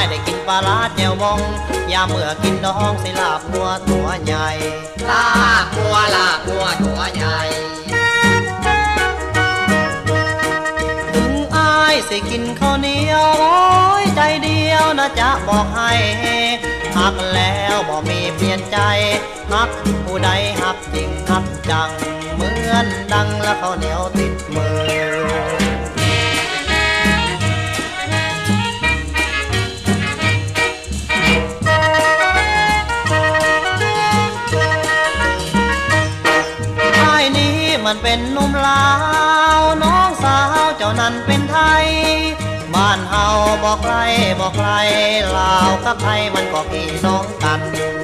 ได้กินปลาร้าแจ่วบองยามเมื่อกินดองสิลาบงัวตัวใหญ่ลาบงัวตัวใหญ่ถึงอ้ายสิกินข้าวเหนียวโอ้ยใจเดียวนะจะบอกให้หักแล้วบ่มีเปลี่ยนใจหักผู้ใดหักจริงหักจังเหมือนดังและข้าวเหนียวติดมือมันเป็นหนุ่มลาวน้องสาวเจ้านั้นเป็นไทยบ้านเฮาบอกใครลาวกับไทยมันก็พี่น้องกัน